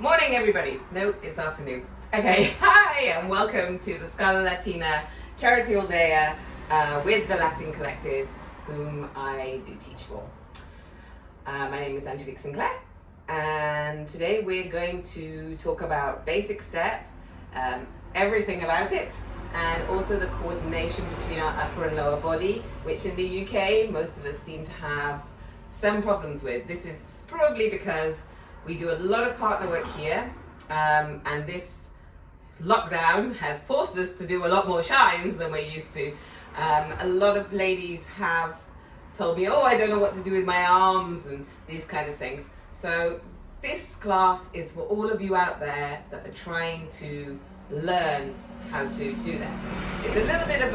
Morning, everybody. No, it's afternoon. Okay, hi, and welcome to the Scalalatina charity Alldayer with the Latin Collective, whom I do teach for. My name is Angelique Sinclair, and today we're going to talk about basic step, everything about it, and also the coordination between our upper and lower body, which in the UK, most of us seem to have some problems with. This is probably because we do a lot of partner work here, and this lockdown has forced us to do a lot more shines than we're used to. A lot of ladies have told me, oh, I don't know what to do with my arms and these kind of things. So this class is for all of you out there that are trying to learn how to do that. It's a little bit of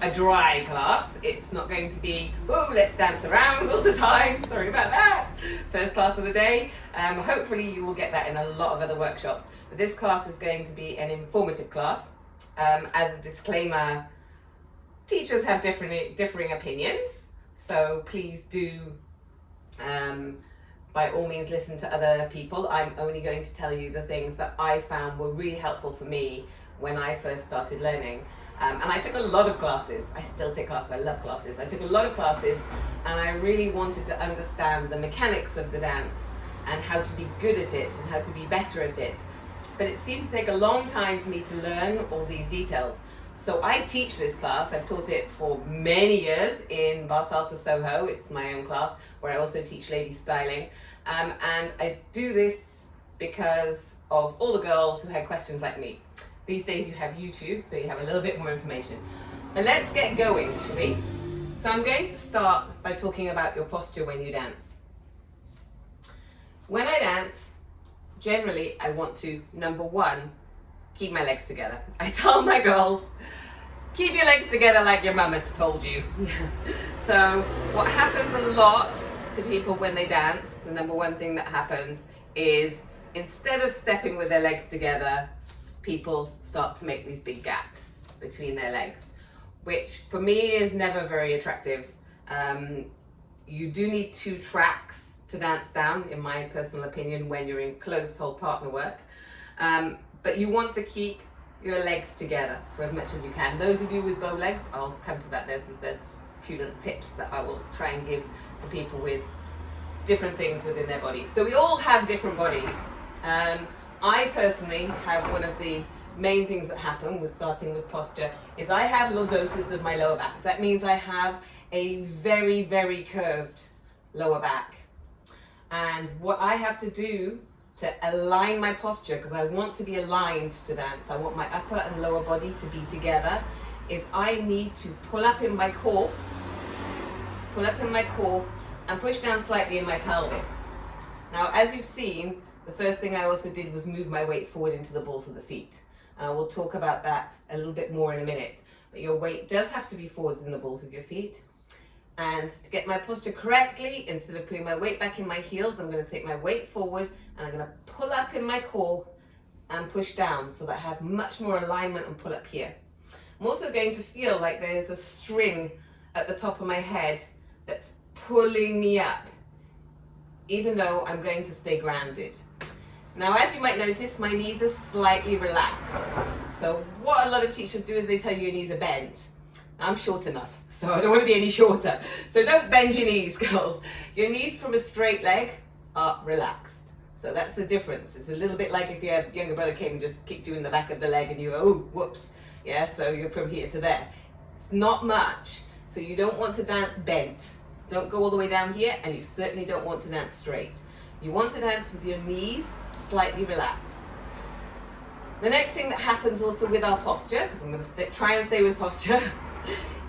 a dry class. It's not going to be, oh, let's dance around all the time. Sorry about that. First class of the day. Hopefully you will get that in a lot of other workshops. But this class is going to be an informative class. As a disclaimer, teachers have differing opinions. So please do, by all means, listen to other people. I'm only going to tell you the things that I found were really helpful for me when I first started learning. And I took a lot of classes. I still take classes, I love classes. I took a lot of classes, and I really wanted to understand the mechanics of the dance and how to be good at it and how to be better at it. But it seemed to take a long time for me to learn all these details. So I teach this class. I've taught it for many years in Bar Salsa Soho. It's my own class where I also teach ladies styling. And I do this because of all the girls who had questions like me. These days you have YouTube, so you have a little bit more information. But let's get going, shall we? So I'm going to start by talking about your posture when you dance. When I dance, generally I want to, number one, keep my legs together. I tell my girls, keep your legs together like your mum has told you. So what happens a lot to people when they dance, the number one thing that happens is instead of stepping with their legs together, people start to make these big gaps between their legs, which for me is never very attractive. You do need two tracks to dance down, in my personal opinion, when you're in closed hold partner work. But you want to keep your legs together for as much as you can. Those of you with bow legs, I'll come to that. There's a few little tips that I will try and give to people with different things within their bodies. So we all have different bodies. I personally have one of the main things that happen with starting with posture is I have lordosis of my lower back. That means I have a very, very curved lower back. And what I have to do to align my posture, because I want to be aligned to dance, I want my upper and lower body to be together, is I need to pull up in my core and push down slightly in my pelvis. Now, as you've seen, the first thing I also did was move my weight forward into the balls of the feet. We'll talk about that a little bit more in a minute. But your weight does have to be forwards in the balls of your feet. And to get my posture correctly, instead of putting my weight back in my heels, I'm going to take my weight forward and I'm going to pull up in my core and push down so that I have much more alignment and pull up here. I'm also going to feel like there's a string at the top of my head that's pulling me up, even though I'm going to stay grounded. Now, as you might notice, my knees are slightly relaxed. So what a lot of teachers do is they tell you your knees are bent. I'm short enough, so I don't want to be any shorter. So don't bend your knees, girls. Your knees from a straight leg are relaxed. So that's the difference. It's a little bit like if your younger brother came and just kicked you in the back of the leg and you go, oh, whoops. Yeah, so you're from here to there. It's not much. So you don't want to dance bent. Don't go all the way down here, and you certainly don't want to dance straight. You want to dance with your knees slightly relaxed. The next thing that happens also with our posture, because I'm going to try and stay with posture,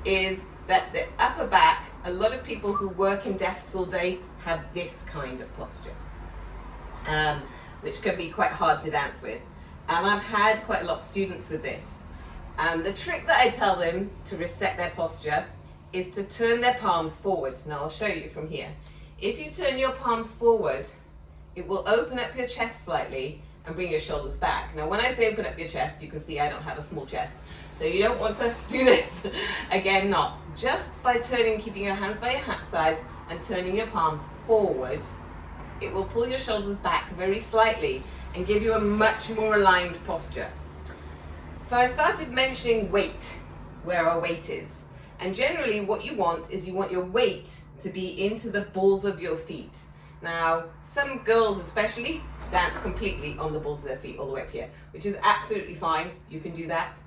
is that the upper back, a lot of people who work in desks all day have this kind of posture, which can be quite hard to dance with. And I've had quite a lot of students with this. And the trick that I tell them to reset their posture is to turn their palms forward. Now I'll show you from here. If you turn your palms forward, it will open up your chest slightly and bring your shoulders back. Now when I say open up your chest, you can see I don't have a small chest. So you don't want to do this. Again, not. Just by keeping your hands by your sides and turning your palms forward, it will pull your shoulders back very slightly. and give you a much more aligned posture. So I started mentioning weight, where our weight is. And generally what you want is you want your weight to be into the balls of your feet. Now, some girls especially dance completely on the balls of their feet all the way up here, which is absolutely fine. You can do that,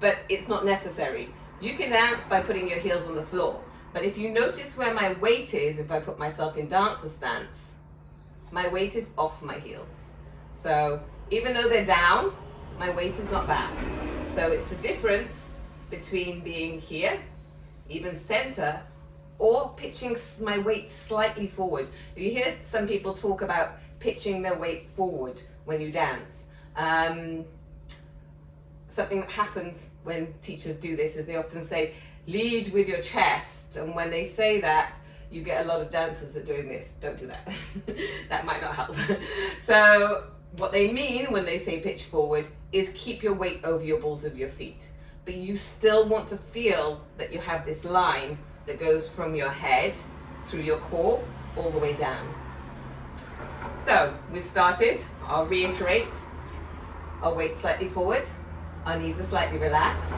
but it's not necessary. You can dance by putting your heels on the floor, but if you notice where my weight is, if I put myself in dancer stance, my weight is off my heels. So even though they're down, my weight is not back. So it's the difference between being here, even center, or pitching my weight slightly forward. You hear some people talk about pitching their weight forward when you dance. Something that happens when teachers do this is they often say, lead with your chest. And when they say that, you get a lot of dancers that are doing this. Don't do that. That might not help. So what they mean when they say pitch forward is keep your weight over your balls of your feet. But you still want to feel that you have this line that goes from your head through your core all the way down. So we've started. I'll reiterate. Our weight slightly forward, our knees are slightly relaxed,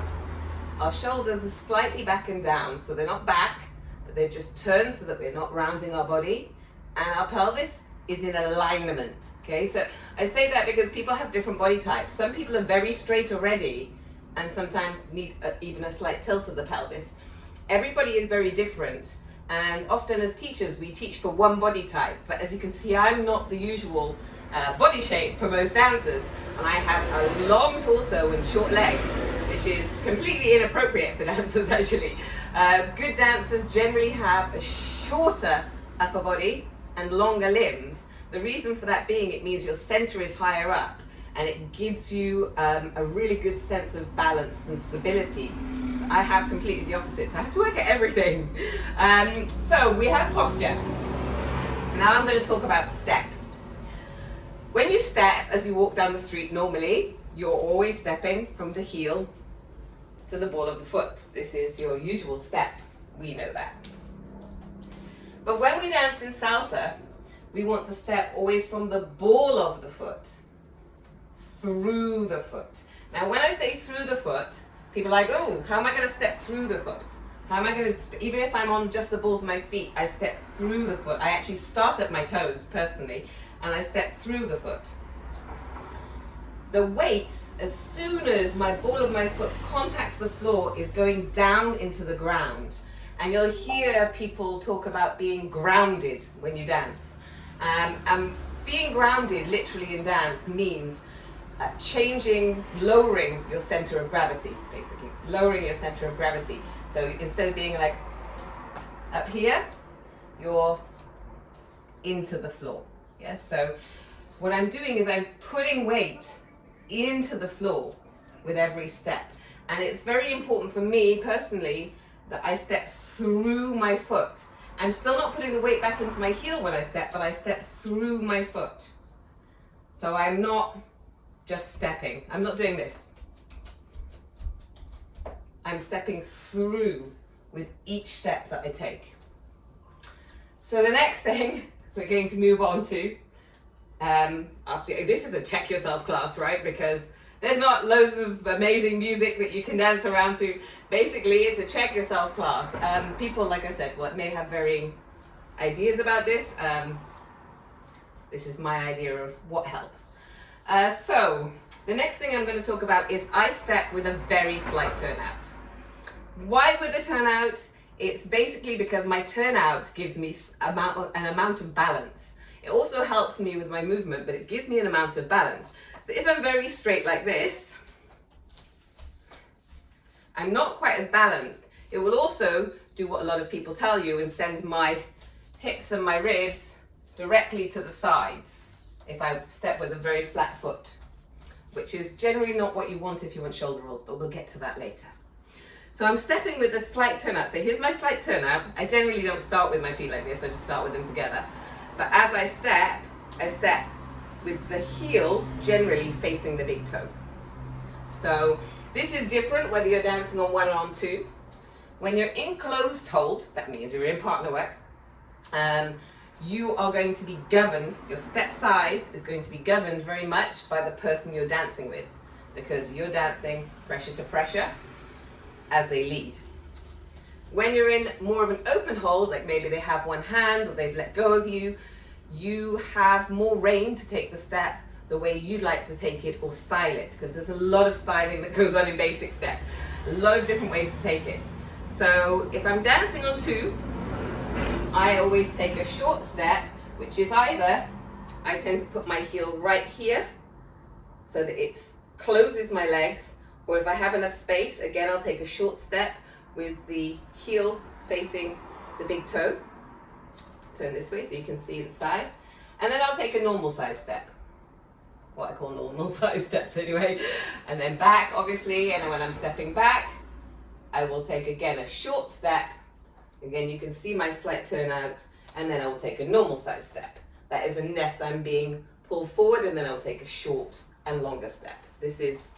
our shoulders are slightly back and down, so they're not back, but they're just turned so that we're not rounding our body, and our pelvis is in alignment. Okay, so I say that because people have different body types. Some people are very straight already and sometimes need even a slight tilt of the pelvis. Everybody is very different, and often as teachers we teach for one body type, but as you can see I'm not the usual body shape for most dancers, and I have a long torso and short legs, which is completely inappropriate for dancers actually. Good dancers generally have a shorter upper body and longer limbs. The reason for that being it means your center is higher up, and it gives you a really good sense of balance and stability. I have completely the opposite, so I have to work at everything. So we have posture. Now I'm going to talk about step. When you step, as you walk down the street normally, you're always stepping from the heel to the ball of the foot. This is your usual step. We know that. But when we dance in salsa, we want to step always from the ball of the foot through the foot. Now when I say through the foot, people are like, oh, how am I going to step through the foot? How am I going to, even if I'm on just the balls of my feet, I step through the foot. I actually start at my toes personally, and I step through the foot. The weight, as soon as my ball of my foot contacts the floor, is going down into the ground. And you'll hear people talk about being grounded when you dance. Being grounded literally in dance means lowering your center of gravity, basically. Lowering your center of gravity. So instead of being like up here, you're into the floor. Yes, so what I'm doing is I'm putting weight into the floor with every step. And it's very important for me personally that I step through my foot. I'm still not putting the weight back into my heel when I step, but I step through my foot. So I'm not just stepping. I'm not doing this. I'm stepping through with each step that I take. So the next thing we're going to move on to, this is a check yourself class, right? Because there's not loads of amazing music that you can dance around to. Basically, it's a check yourself class. People, like I said, may have varying ideas about this. This is my idea of what helps. So the next thing I'm going to talk about is I step with a very slight turnout. Why with the turnout? It's basically because my turnout gives me an amount of balance. It also helps me with my movement, but it gives me an amount of balance. So if I'm very straight like this, I'm not quite as balanced. It will also do what a lot of people tell you and send my hips and my ribs directly to the sides if I step with a very flat foot, which is generally not what you want if you want shoulder rolls, but we'll get to that later. So I'm stepping with a slight turnout. So here's my slight turnout. I generally don't start with my feet like this, I just start with them together. But as I step with the heel generally facing the big toe. So this is different whether you're dancing on one or on two. When you're in closed hold, that means you're in partner work, you are going to be governed, your step size is going to be governed very much by the person you're dancing with, because you're dancing pressure to pressure as they lead. When you're in more of an open hold, like maybe they have one hand or they've let go of you, you have more reign to take the step the way you'd like to take it or style it, because there's a lot of styling that goes on in basic step, a lot of different ways to take it. So if I'm dancing on 2, I always take a short step, which is either I tend to put my heel right here so that it closes my legs, or if I have enough space, again, I'll take a short step with the heel facing the big toe. Turn this way so you can see the size. And then I'll take a normal size step. What I call normal size steps anyway. And then back, obviously, and when I'm stepping back, I will take again a short step. Again, you can see my slight turnout, and then I will take a normal size step. That is unless I'm being pulled forward, and then I'll take a short and longer step. This is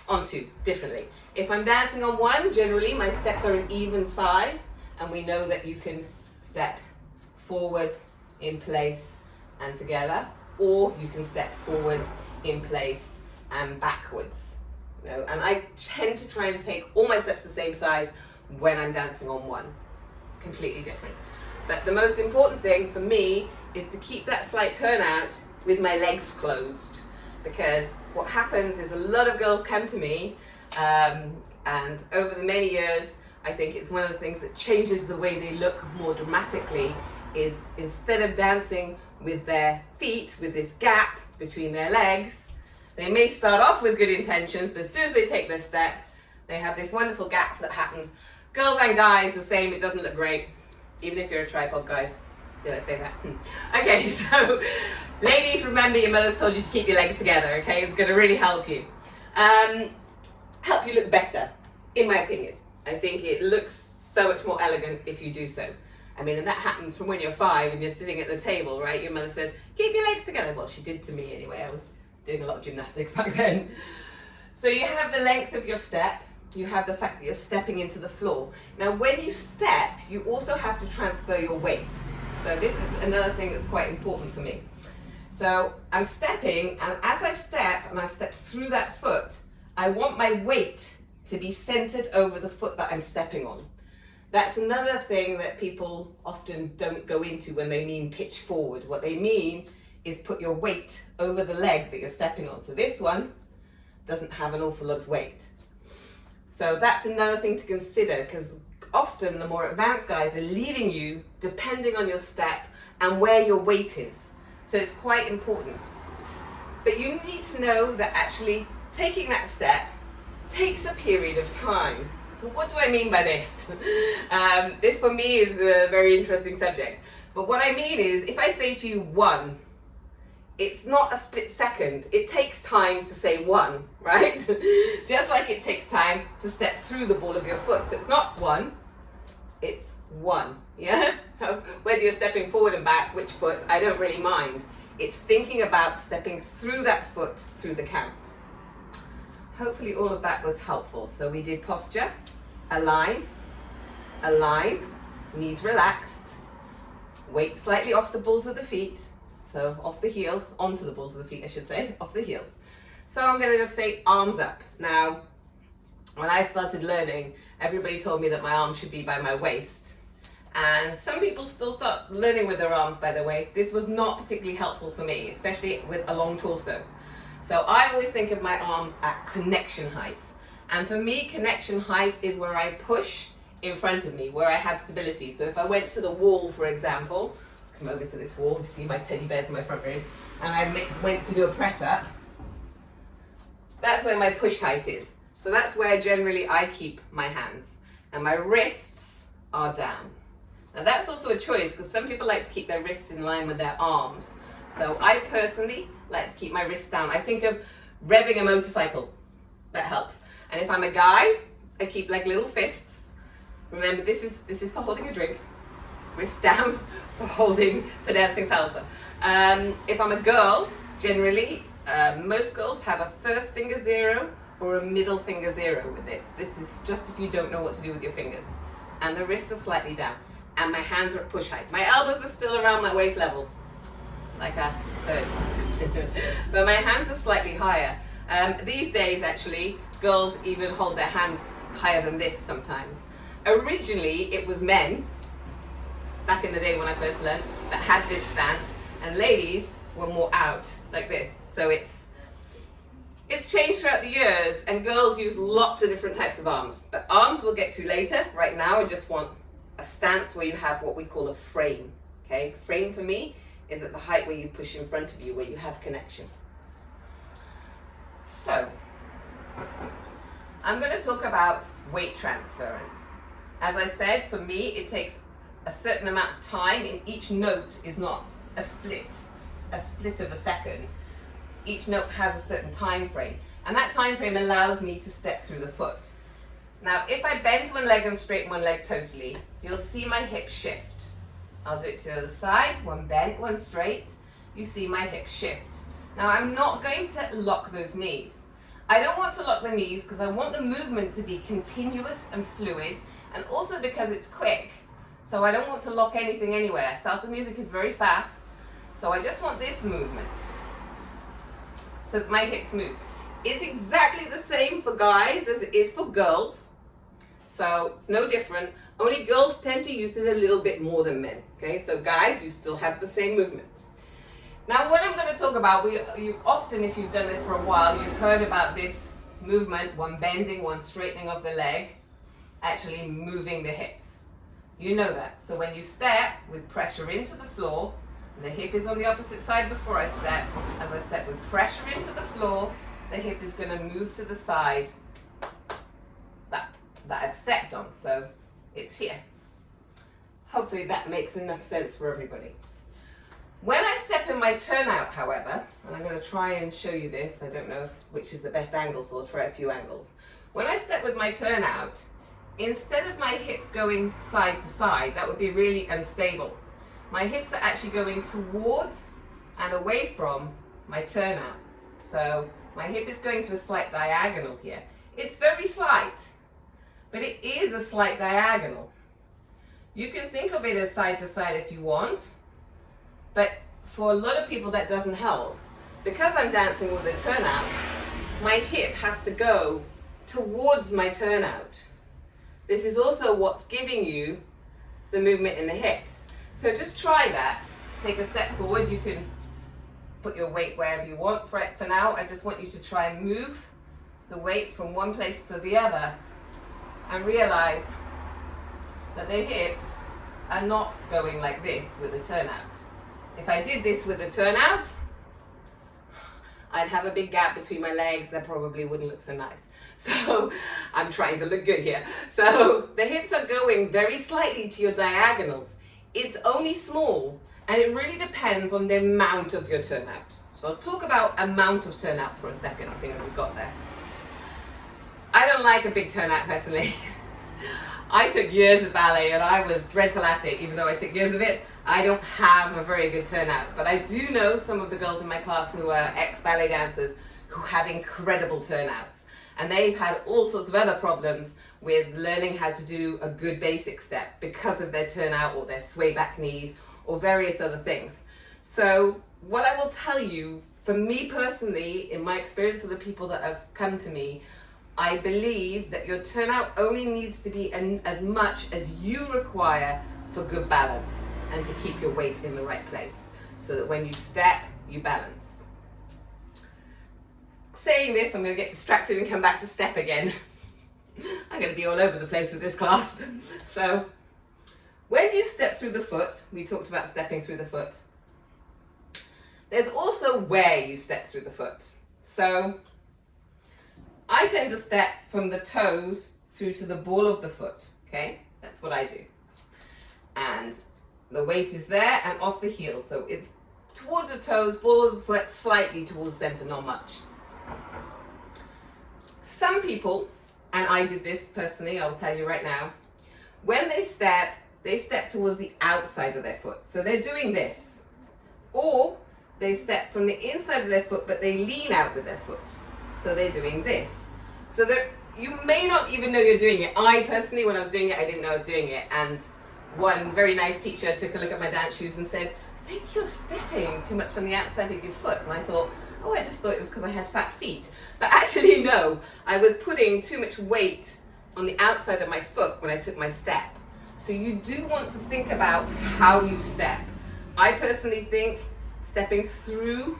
on 2 differently. If I'm dancing on 1, generally my steps are an even size, and we know that you can step forward, in place, and together, or you can step forward, in place, and backwards. You know, and I tend to try and take all my steps the same size when I'm dancing on 1. Completely different. But the most important thing for me is to keep that slight turnout with my legs closed, because what happens is a lot of girls come to me, and over the many years, I think it's one of the things that changes the way they look more dramatically, is instead of dancing with their feet, with this gap between their legs, they may start off with good intentions, but as soon as they take their step, they have this wonderful gap that happens. Girls and guys the same, it doesn't look great, even if you're a tripod, guys. Did I say that? Okay, so ladies, remember your mother's told you to keep your legs together, okay? It's going to really help you. Help you look better, in my opinion. I think it looks so much more elegant if you do so. I mean, and that happens from when you're 5 and you're sitting at the table, right? Your mother says, keep your legs together. Well, she did to me anyway. I was doing a lot of gymnastics back then. So you have the length of your step. You have the fact that you're stepping into the floor. Now, when you step, you also have to transfer your weight. So this is another thing that's quite important for me. So I'm stepping, and as I step, and I've stepped through that foot, I want my weight to be centered over the foot that I'm stepping on. That's another thing that people often don't go into when they mean pitch forward. What they mean is put your weight over the leg that you're stepping on. So this one doesn't have an awful lot of weight. So that's another thing to consider, because often the more advanced guys are leading you depending on your step and where your weight is. So it's quite important. But you need to know that actually taking that step takes a period of time. So what do I mean by this? This for me is a very interesting subject. But what I mean is, if I say to you 1, it's not a split second. It takes time to say 1, right? Just like it takes time to step through the ball of your foot. So it's not 1, it's 1, yeah? So whether you're stepping forward and back, which foot, I don't really mind. It's thinking about stepping through that foot through the count. Hopefully all of that was helpful. So we did posture, align, knees relaxed, weight slightly off the balls of the feet, so off the heels, onto the balls of the feet, I should say, off the heels. So I'm going to just say arms up. Now, when I started learning, everybody told me that my arms should be by my waist. And some people still start learning with their arms by their waist. This was not particularly helpful for me, especially with a long torso. So I always think of my arms at connection height. And for me, connection height is where I push in front of me, where I have stability. So if I went to the wall, for example, let's come over to this wall, you see my teddy bears in my front room, and I went to do a press up, that's where my push height is. So that's where generally I keep my hands. And my wrists are down. Now that's also a choice, because some people like to keep their wrists in line with their arms. So I personally like to keep my wrists down. I think of revving a motorcycle. That helps. And if I'm a guy, I keep like little fists. Remember, this is for holding a drink. Wrist down for dancing salsa. If I'm a girl, generally, most girls have a first finger 0 or a middle finger 0 with this. This is just if you don't know what to do with your fingers. And the wrists are slightly down. and my hands are at push height. My elbows are still around my waist level, like a bird. But my hands are slightly higher. These days, actually, girls even hold their hands higher than this sometimes. Originally, it was men, back in the day when I first learned, that had this stance, and ladies were more out, like this. So it's changed throughout the years, and girls use lots of different types of arms. But arms we'll get to later. Right now, I just want a stance where you have what we call a frame. Okay, frame for me is at the height where you push in front of you, where you have connection. So, I'm going to talk about weight transference. As I said, for me, it takes a certain amount of time, and each note is not a split of a second. Each note has a certain time frame, and that time frame allows me to step through the foot. Now, if I bend one leg and straighten one leg totally, you'll see my hip shift. I'll do it to the other side, one bent, one straight. You see my hip shift. Now, I'm not going to lock those knees. I don't want to lock the knees because I want the movement to be continuous and fluid, and also because it's quick. So I don't want to lock anything anywhere. Salsa music is very fast, so I just want this movement, so that my hips move. It's exactly the same for guys as it is for girls. So it's no different. Only girls tend to use it a little bit more than men. Okay, so guys, you still have the same movement. Now, what I'm going to talk about, you've often, if you've done this for a while, you've heard about this movement, one bending, one straightening of the leg, actually moving the hips. You know that. So when you step with pressure into the floor, the hip is on the opposite side before I step. As I step with pressure into the floor, the hip is going to move to the side that I've stepped on. So it's here. Hopefully that makes enough sense for everybody. When I step in my turnout, however, and I'm going to try and show you this, I don't know which is the best angle, so I'll try a few angles. When I step with my turnout, instead of my hips going side to side, that would be really unstable. My hips are actually going towards and away from my turnout. So my hip is going to a slight diagonal here. It's very slight, but it is a slight diagonal. You can think of it as side to side if you want, but for a lot of people that doesn't help. Because I'm dancing with a turnout, my hip has to go towards my turnout. This is also what's giving you the movement in the hips. So just try that. Take a step forward. You can put your weight wherever you want. For now, I just want you to try and move the weight from one place to the other and realize that the hips are not going like this with a turnout. If I did this with a turnout, I'd have a big gap between my legs. That probably wouldn't look so nice. So I'm trying to look good here. So the hips are going very slightly to your diagonals. It's only small, and it really depends on the amount of your turnout. So I'll talk about amount of turnout for a second, seeing as we got there. I don't like a big turnout personally. I took years of ballet and I was dreadful at it. Even though I took years of it, I don't have a very good turnout. But I do know some of the girls in my class who are ex-ballet dancers who have incredible turnouts. And they've had all sorts of other problems with learning how to do a good basic step because of their turnout or their sway back knees or various other things. So what I will tell you, for me personally, in my experience with the people that have come to me, I believe that your turnout only needs to be as much as you require for good balance and to keep your weight in the right place so that when you step, you balance. Saying this, I'm going to get distracted and come back to step again. I'm going to be all over the place with this class. So when you step through the foot, we talked about stepping through the foot. There's also where you step through the foot. So I tend to step from the toes through to the ball of the foot, okay? That's what I do. And the weight is there and off the heel. So it's towards the toes, ball of the foot, slightly towards the center, not much. Some people, and I did this personally, I'll tell you right now, when they step towards the outside of their foot. So they're doing this. Or they step from the inside of their foot, but they lean out with their foot. So they're doing this. So you may not even know you're doing it. I personally, when I was doing it, I didn't know I was doing it. And one very nice teacher took a look at my dance shoes and said, I think you're stepping too much on the outside of your foot. And I thought, oh, I just thought it was because I had fat feet. But actually, no, I was putting too much weight on the outside of my foot when I took my step. So you do want to think about how you step. I personally think stepping through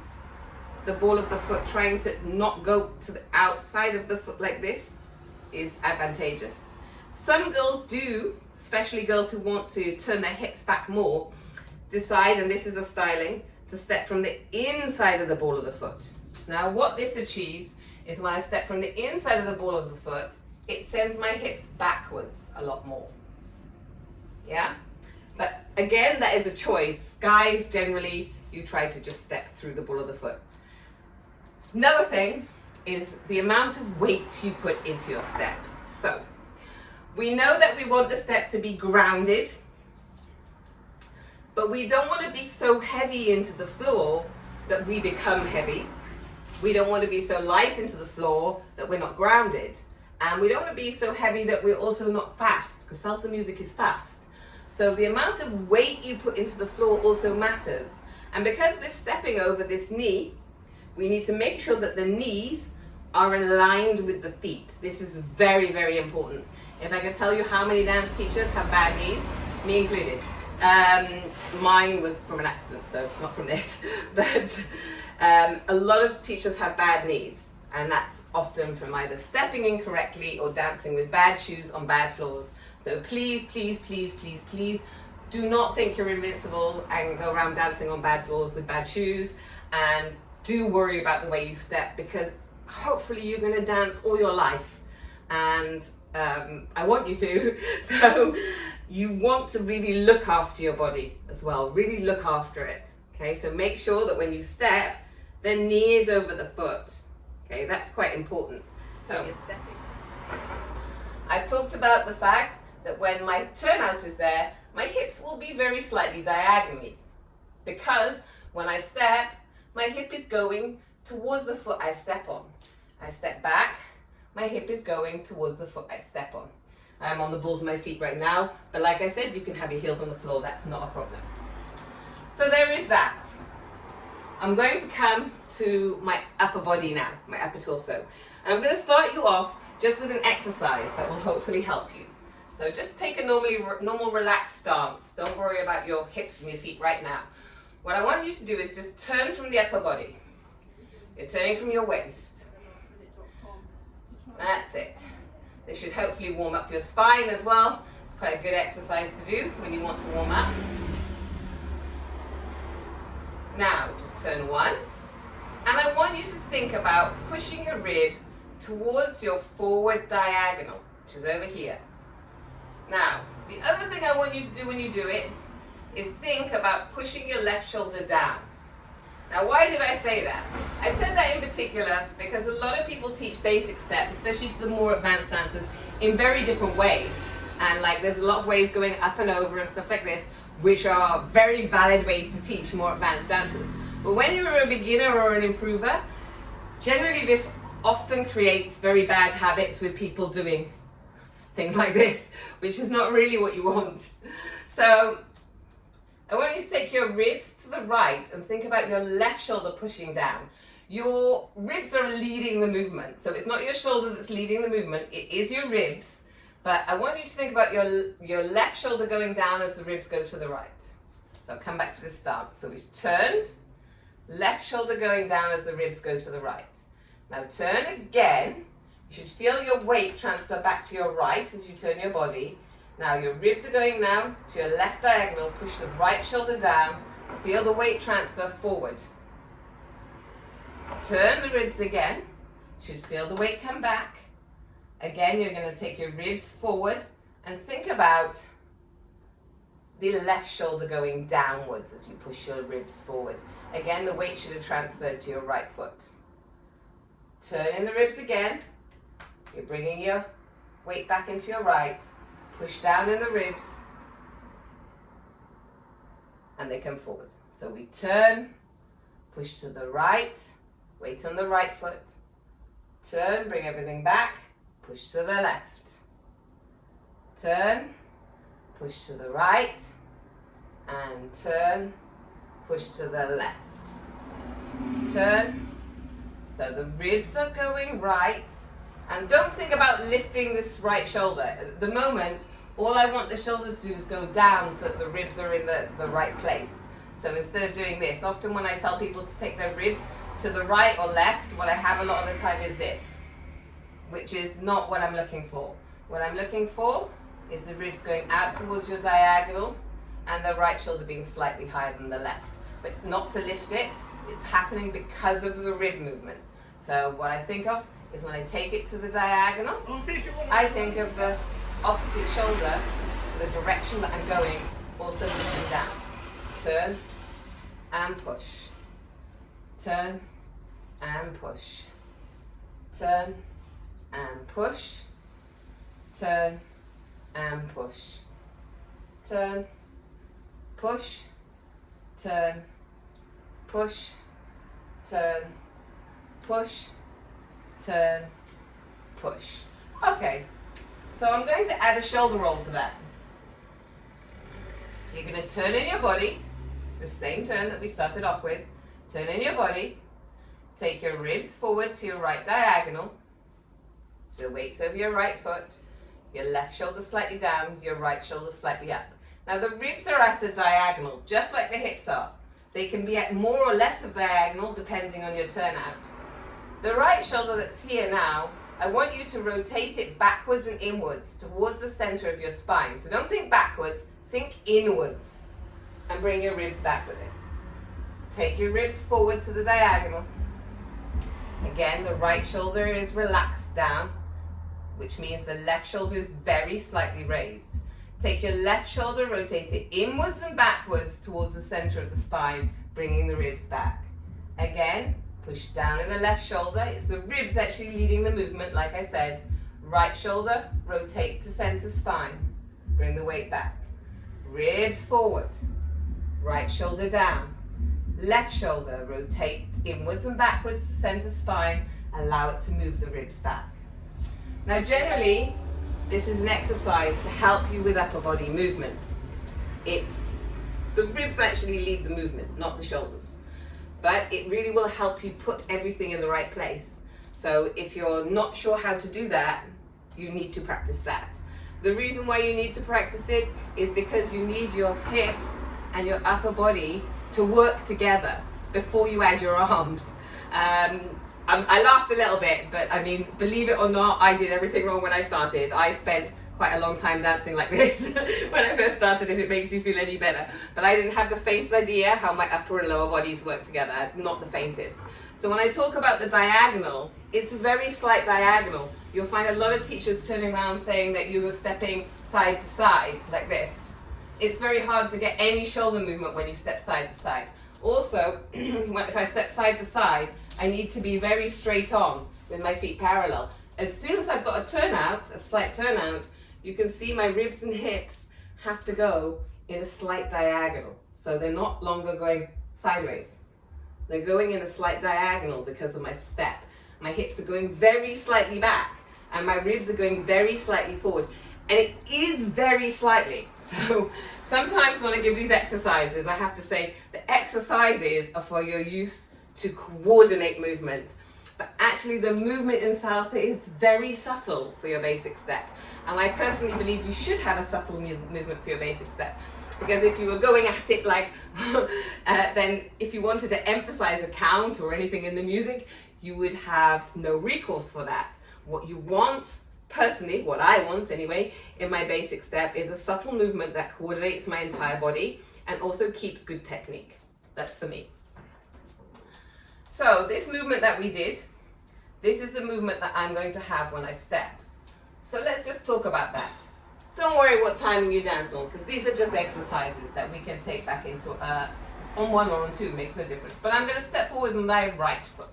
the ball of the foot, trying to not go to the outside of the foot like this, is advantageous. Some girls do, especially girls who want to turn their hips back more, decide, and this is a styling, to step from the inside of the ball of the foot. Now what this achieves is when I step from the inside of the ball of the foot, it sends my hips backwards a lot more. Yeah? But again, that is a choice. Guys, generally, you try to just step through the ball of the foot. Another thing is the amount of weight you put into your step. So, we know that we want the step to be grounded, but we don't want to be so heavy into the floor that we become heavy. We don't want to be so light into the floor that we're not grounded. And we don't want to be so heavy that we're also not fast, because salsa music is fast. So the amount of weight you put into the floor also matters. And because we're stepping over this knee, we need to make sure that the knees are aligned with the feet. This is very, very important. If I could tell you how many dance teachers have bad knees, me included. Mine was from an accident, so not from this. But a lot of teachers have bad knees, and that's often from either stepping incorrectly or dancing with bad shoes on bad floors. So please, please, please, please, please do not think you're invincible and go around dancing on bad floors with bad shoes, and do worry about the way you step, because hopefully you're going to dance all your life, and I want you to. So you want to really look after your body as well, really look after it. Okay, so make sure that when you step, the knee is over the foot. Okay, that's quite important. So you're stepping. I've talked about the fact that when my turnout is there, my hips will be very slightly diagonally, because when I step, my hip is going towards the foot I step on. I step back, my hip is going towards the foot I step on. I'm on the balls of my feet right now, but like I said, you can have your heels on the floor, that's not a problem. So there is that. I'm going to come to my upper body now, my upper torso. And I'm going to start you off just with an exercise that will hopefully help you. So just take a normal relaxed stance. Don't worry about your hips and your feet right now. What I want you to do is just turn from the upper body. You're turning from your waist. That's it. This should hopefully warm up your spine as well. It's quite a good exercise to do when you want to warm up. Now, just turn once. And I want you to think about pushing your rib towards your forward diagonal, which is over here. Now, the other thing I want you to do when you do it is think about pushing your left shoulder down. Now, why did I say that? I said that in particular because a lot of people teach basic steps, especially to the more advanced dancers, in very different ways. And like there's a lot of ways going up and over and stuff like this, which are very valid ways to teach more advanced dancers. But when you're a beginner or an improver, generally this often creates very bad habits with people doing things like this, which is not really what you want. So I want you to take your ribs to the right and think about your left shoulder pushing down. Your ribs are leading the movement. So it's not your shoulder that's leading the movement, it is your ribs. But I want you to think about your left shoulder going down as the ribs go to the right. So I'll come back to this stance. So we've turned, left shoulder going down as the ribs go to the right. Now turn again. You should feel your weight transfer back to your right as you turn your body. Now your ribs are going now to your left diagonal. Push the right shoulder down. Feel the weight transfer forward. Turn the ribs again. You should feel the weight come back. Again, you're going to take your ribs forward and think about the left shoulder going downwards as you push your ribs forward. Again, the weight should have transferred to your right foot. Turn in the ribs again. You're bringing your weight back into your right. Push down in the ribs. And they come forward. So we turn, push to the right, weight on the right foot. Turn, bring everything back. Push to the left. Turn, push to the right, and turn, push to the left, turn. So the ribs are going right, and don't think about lifting this right shoulder. At the moment, all I want the shoulder to do is go down so that the ribs are in the right place. So instead of doing this, often when I tell people to take their ribs to the right or left, what I have a lot of the time is this, which is not what I'm looking for. What I'm looking for is the ribs going out towards your diagonal and the right shoulder being slightly higher than the left. But not to lift it, it's happening because of the rib movement. So what I think of is when I take it to the diagonal, I think of the opposite shoulder, the direction that I'm going, also moving down. Turn and push. Turn and push. Turn and push. Turn and push. Turn, push, turn, push, turn, push, turn, push. Okay, so I'm going to add a shoulder roll to that. So you're going to turn in your body, the same turn that we started off with. Turn in your body, take your ribs forward to your right diagonal. So weight's over your right foot, your left shoulder slightly down, your right shoulder slightly up. Now the ribs are at a diagonal, just like the hips are. They can be at more or less of diagonal depending on your turnout. The right shoulder that's here now, I want you to rotate it backwards and inwards towards the center of your spine. So don't think backwards, think inwards and bring your ribs back with it. Take your ribs forward to the diagonal. Again, the right shoulder is relaxed down, which means the left shoulder is very slightly raised. Take your left shoulder, rotate it inwards and backwards towards the center of the spine, bringing the ribs back. Again, push down in the left shoulder. It's the ribs actually leading the movement, like I said. Right shoulder, rotate to center spine. Bring the weight back. Ribs forward. Right shoulder down. Left shoulder, rotate inwards and backwards to center spine. Allow it to move the ribs back. Now generally, this is an exercise to help you with upper body movement. It's the ribs actually lead the movement, not the shoulders. But it really will help you put everything in the right place. So if you're not sure how to do that, you need to practice that. The reason why you need to practice it is because you need your hips and your upper body to work together before you add your arms. I laughed a little bit, but I mean, believe it or not, I did everything wrong when I started. I spent quite a long time dancing like this when I first started, if it makes you feel any better. But I didn't have the faintest idea how my upper and lower bodies work together, not the faintest. So when I talk about the diagonal, it's a very slight diagonal. You'll find a lot of teachers turning around saying that you are stepping side to side, like this. It's very hard to get any shoulder movement when you step side to side. Also, if I step side to side, I need to be very straight on with my feet parallel. As soon as I've got a turnout, a slight turnout, you can see my ribs and hips have to go in a slight diagonal. So they're not longer going sideways. They're going in a slight diagonal because of my step. My hips are going very slightly back and my ribs are going very slightly forward. And it is very slightly. So sometimes when I give these exercises, I have to say the exercises are for your use to coordinate movement. But actually the movement in salsa is very subtle for your basic step. And I personally believe you should have a subtle movement for your basic step. Because if you were going at it like, then if you wanted to emphasize a count or anything in the music, you would have no recourse for that. What you want, personally, what I want anyway, in my basic step is a subtle movement that coordinates my entire body and also keeps good technique. That's for me. So this movement that we did, this is the movement that I'm going to have when I step. So let's just talk about that. Don't worry what timing you dance on, because these are just exercises that we can take back into on one or on two, makes no difference. But I'm going to step forward with my right foot.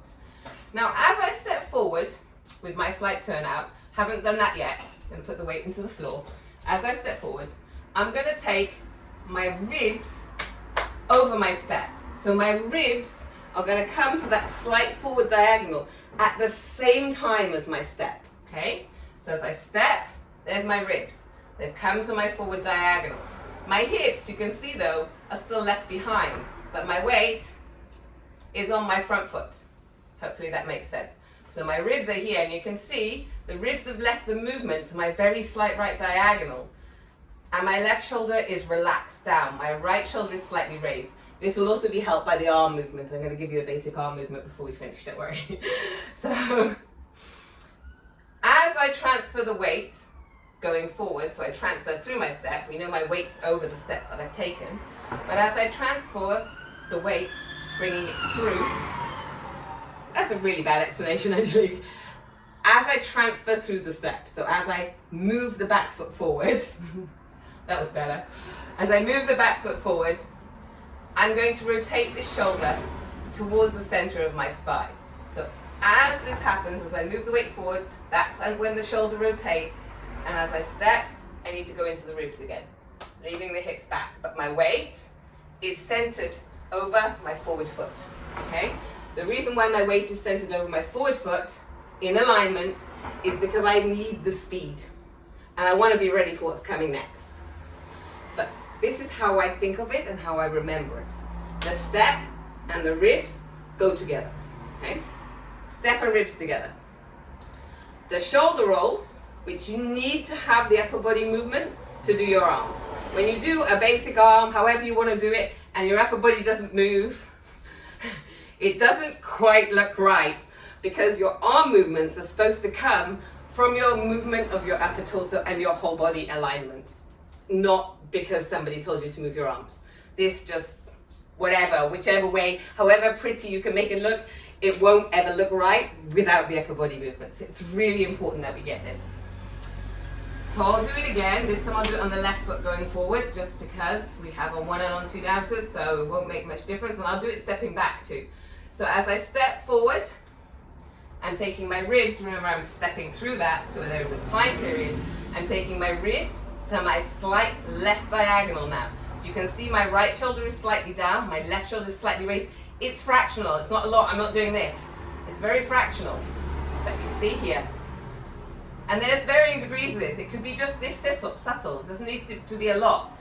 Now as I step forward with my slight turnout, haven't done that yet, I'm going to put the weight into the floor. As I step forward, I'm going to take my ribs over my step. So my ribs are going to come to that slight forward diagonal at the same time as my step, okay? So as I step, there's my ribs. They've come to my forward diagonal. My hips, you can see though, are still left behind, but my weight is on my front foot. Hopefully that makes sense. So my ribs are here, and you can see the ribs have left the movement to my very slight right diagonal, and my left shoulder is relaxed down. My right shoulder is slightly raised. This will also be helped by the arm movement. I'm going to give you a basic arm movement before we finish, don't worry. So, as I transfer the weight going forward, so I transfer through my step, we know my weight's over the step that I've taken, but as I transfer the weight, bringing it through, that's a really bad explanation actually. As I transfer through the step, so as I move the back foot forward, that was better. As I move the back foot forward, I'm going to rotate this shoulder towards the center of my spine. So as this happens, as I move the weight forward, that's when the shoulder rotates, and as I step, I need to go into the ribs again, leaving the hips back. But my weight is centered over my forward foot, okay? The reason why my weight is centered over my forward foot in alignment is because I need the speed, and I want to be ready for what's coming next. But this is how I think of it and how I remember it. The step and the ribs go together, okay? Step and ribs together. The shoulder rolls, which you need to have the upper body movement to do your arms. When you do a basic arm, however you want to do it, and your upper body doesn't move, it doesn't quite look right, because your arm movements are supposed to come from your movement of your upper torso and your whole body alignment, not because somebody told you to move your arms. This just, whatever, whichever way, however pretty you can make it look, it won't ever look right without the upper body movements. It's really important that we get this. So I'll do it again. This time I'll do it on the left foot going forward, just because we have on one and on two dancers, so it won't make much difference. And I'll do it stepping back too. So as I step forward, I'm taking my ribs, remember I'm stepping through that, so over the time period, I'm taking my ribs to my slight left diagonal now. You can see my right shoulder is slightly down, my left shoulder is slightly raised. It's fractional, it's not a lot, I'm not doing this. It's very fractional, but you see here. And there's varying degrees of this. It could be just this subtle. It doesn't need to be a lot.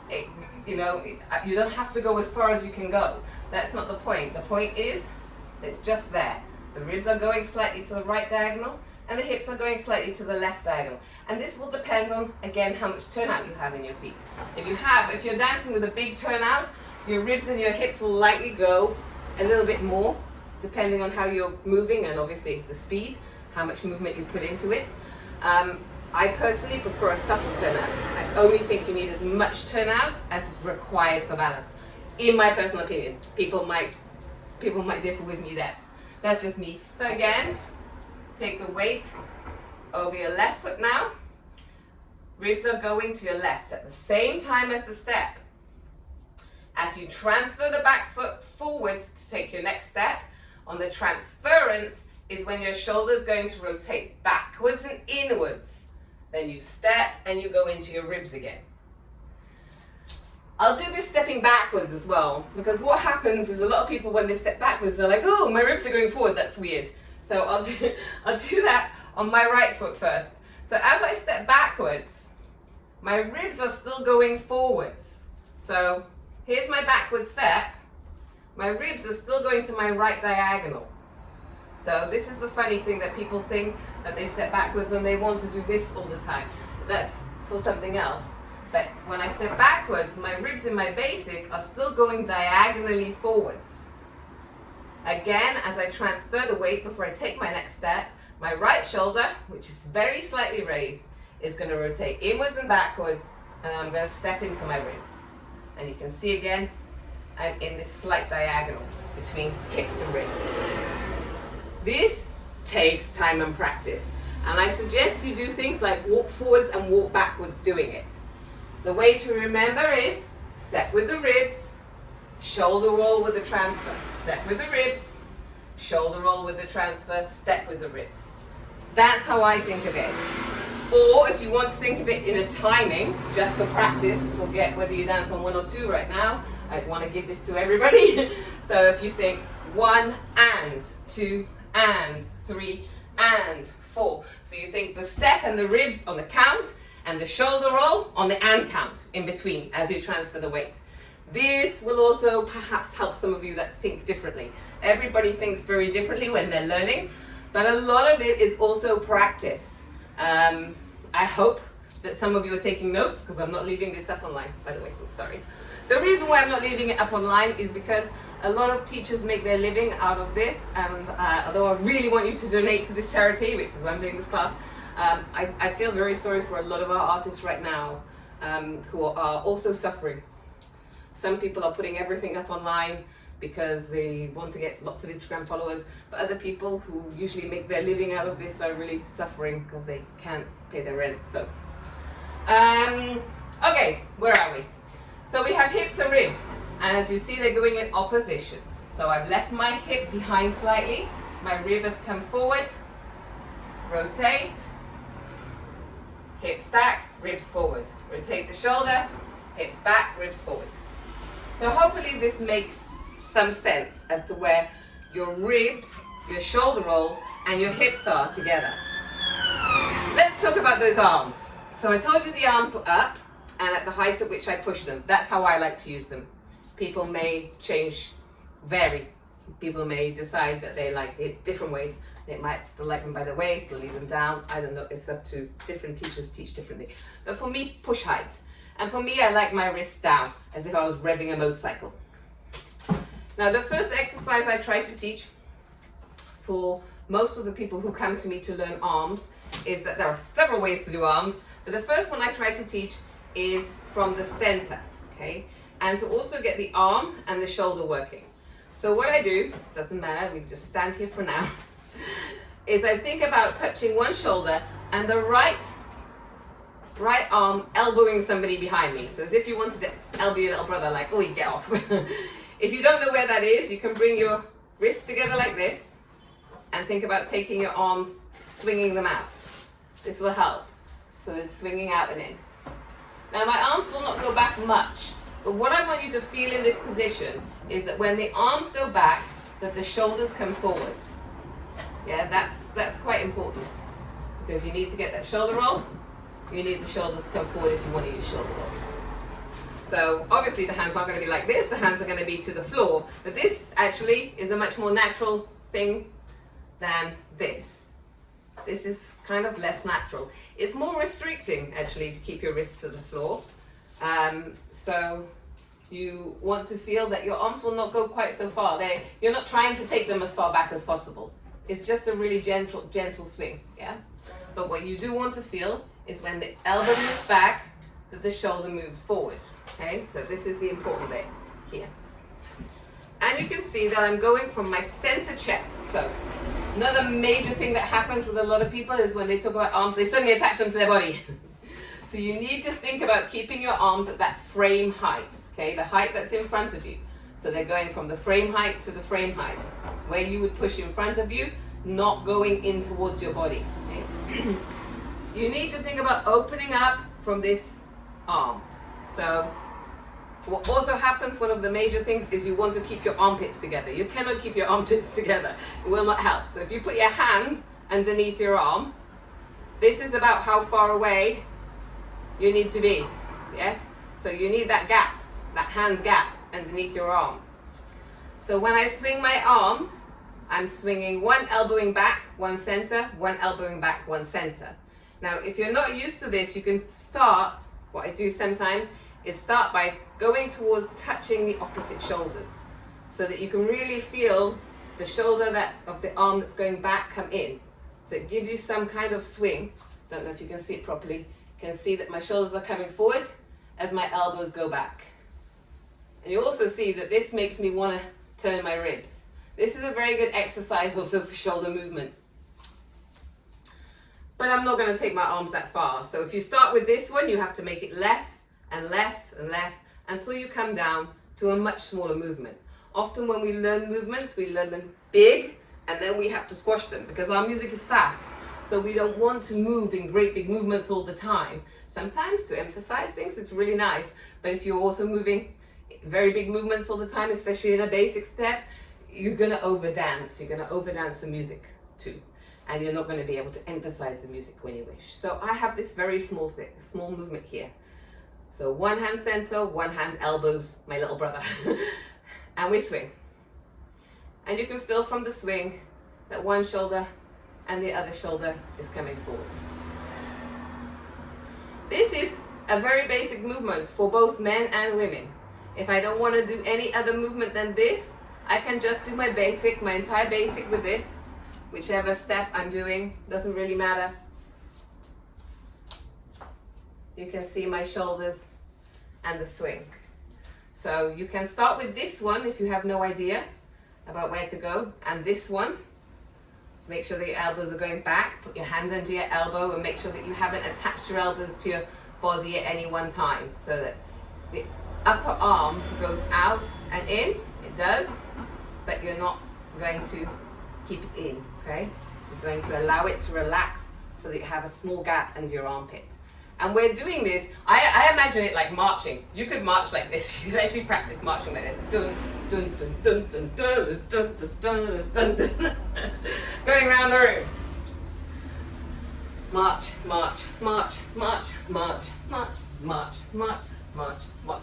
You don't have to go as far as you can go. That's not the point. The point is, it's just there. The ribs are going slightly to the right diagonal, and the hips are going slightly to the left diagonal. And this will depend on, again, how much turnout you have in your feet. If you're dancing with a big turnout, your ribs and your hips will likely go a little bit more, depending on how you're moving, and obviously the speed, how much movement you put into it. I personally prefer a subtle turnout. I only think you need as much turnout as is required for balance, in my personal opinion. People might differ with me. That's just me. So again, take the weight over your left foot now. Ribs are going to your left at the same time as the step. As you transfer the back foot forward to take your next step, on the transference is when your shoulder is going to rotate backwards and inwards. Then you step and you go into your ribs again. I'll do this stepping backwards as well, because what happens is a lot of people, when they step backwards, they're like, oh, my ribs are going forward, that's weird. So I'll do that on my right foot first. So as I step backwards, my ribs are still going forwards. So here's my backward step. My ribs are still going to my right diagonal. So this is the funny thing, that people think that they step backwards and they want to do this all the time. That's for something else. But when I step backwards, my ribs in my basic are still going diagonally forwards. Again, as I transfer the weight before I take my next step, my right shoulder, which is very slightly raised, is going to rotate inwards and backwards, and then I'm going to step into my ribs. And you can see again, I'm in this slight diagonal between hips and ribs. This takes time and practice, and I suggest you do things like walk forwards and walk backwards doing it. The way to remember is step with the ribs, shoulder roll with the transfer, step with the ribs, shoulder roll with the transfer, step with the ribs. That's how I think of it. Or if you want to think of it in a timing, just for practice, forget whether you dance on 1 or 2 right now. I want to give this to everybody. So if you think 1 and 2 and 3 and 4. So you think the step and the ribs on the count, and the shoulder roll on the and count in between as you transfer the weight. This will also perhaps help some of you that think differently. Everybody thinks very differently when they're learning, but a lot of it is also practice. I hope that some of you are taking notes, because I'm not leaving this up online, by the way. Oh, sorry. The reason why I'm not leaving it up online is because a lot of teachers make their living out of this, and although I really want you to donate to this charity, which is why I'm doing this class, I feel very sorry for a lot of our artists right now who are also suffering. Some people are putting everything up online because they want to get lots of Instagram followers, but other people who usually make their living out of this are really suffering because they can't pay their rent. So, okay, where are we? So we have hips and ribs, and as you see, they're going in opposition. So I've left my hip behind slightly, my rib has come forward, rotate, hips back, ribs forward, rotate the shoulder, hips back, ribs forward. So hopefully this makes some sense as to where your ribs, your shoulder rolls, and your hips are together. Let's talk about those arms. So I told you the arms were up and at the height at which I push them. That's how I like to use them. People may vary. People may decide that they like it different ways. They might still like them by the waist or leave them down. I don't know, it's up to different teachers teach differently. But for me, push height. And for me, I like my wrist down, as if I was revving a motorcycle. Now, the first exercise I try to teach for most of the people who come to me to learn arms is that there are several ways to do arms, but the first one I try to teach is from the center, okay? And to also get the arm and the shoulder working. So what I do, doesn't matter, we can just stand here for now, is I think about touching one shoulder and the right arm elbowing somebody behind me. So as if you wanted to elbow your little brother, like, oh, you get off. If you don't know where that is, you can bring your wrists together like this and think about taking your arms, swinging them out. This will help. So there's swinging out and in. Now my arms will not go back much, but what I want you to feel in this position is that when the arms go back, that the shoulders come forward. Yeah, that's quite important, because you need to get that shoulder roll. You need the shoulders to come forward if you want to use shoulder rolls. So obviously the hands aren't going to be like this, the hands are going to be to the floor, but this actually is a much more natural thing than this. This is kind of less natural. It's more restricting actually to keep your wrists to the floor. So you want to feel that your arms will not go quite so far. You're not trying to take them as far back as possible. It's just a really gentle swing, yeah? But what you do want to feel is when the elbow moves back, that the shoulder moves forward, okay? So this is the important bit here. And you can see that I'm going from my center chest. So another major thing that happens with a lot of people is when they talk about arms, they suddenly attach them to their body. So you need to think about keeping your arms at that frame height, okay? The height that's in front of you. So they're going from the frame height to the frame height, where you would push in front of you, not going in towards your body, okay? You need to think about opening up from this arm. So what also happens, one of the major things, is you want to keep your armpits together. You cannot keep your armpits together. It will not help. So if you put your hands underneath your arm, this is about how far away you need to be, yes? So you need that gap, that hand gap underneath your arm. So when I swing my arms, I'm swinging one elbowing back, one center, one elbowing back, one center. Now, if you're not used to this, you can start, what I do sometimes, is start by going towards touching the opposite shoulders, so that you can really feel the shoulder of the arm that's going back come in. So it gives you some kind of swing. Don't know if you can see it properly. You can see that my shoulders are coming forward as my elbows go back. And you also see that this makes me want to turn my ribs. This is a very good exercise also for shoulder movement. But I'm not going to take my arms that far. So if you start with this one, you have to make it less and less and less until you come down to a much smaller movement. Often when we learn movements, we learn them big and then we have to squash them because our music is fast. So we don't want to move in great big movements all the time. Sometimes to emphasize things, it's really nice. But if you're also moving very big movements all the time, especially in a basic step, you're going to overdance. You're going to overdance the music too. and you're not going to be able to emphasize the music when you wish. So I have this very small movement here. So one hand center, one hand elbows my little brother, and we swing. And you can feel from the swing that one shoulder and the other shoulder is coming forward. This is a very basic movement for both men and women. If I don't want to do any other movement than this, I can just do my entire basic with this. Whichever step I'm doing, doesn't really matter. You can see my shoulders and the swing. So you can start with this one if you have no idea about where to go, and this one to make sure that your elbows are going back. Put your hand under your elbow and make sure that you haven't attached your elbows to your body at any one time, so that the upper arm goes out and in. It does, but you're not going to keep it in, okay? You're going to allow it to relax so that you have a small gap under your armpit. And we're doing this, I imagine it like marching. You could march like this. You could actually practice marching like this. Dun, dun, dun, dun, dun, dun, dun, dun, dun, dun, dun. Going around the room. March, march, march, march, march, march, march, march, march, march.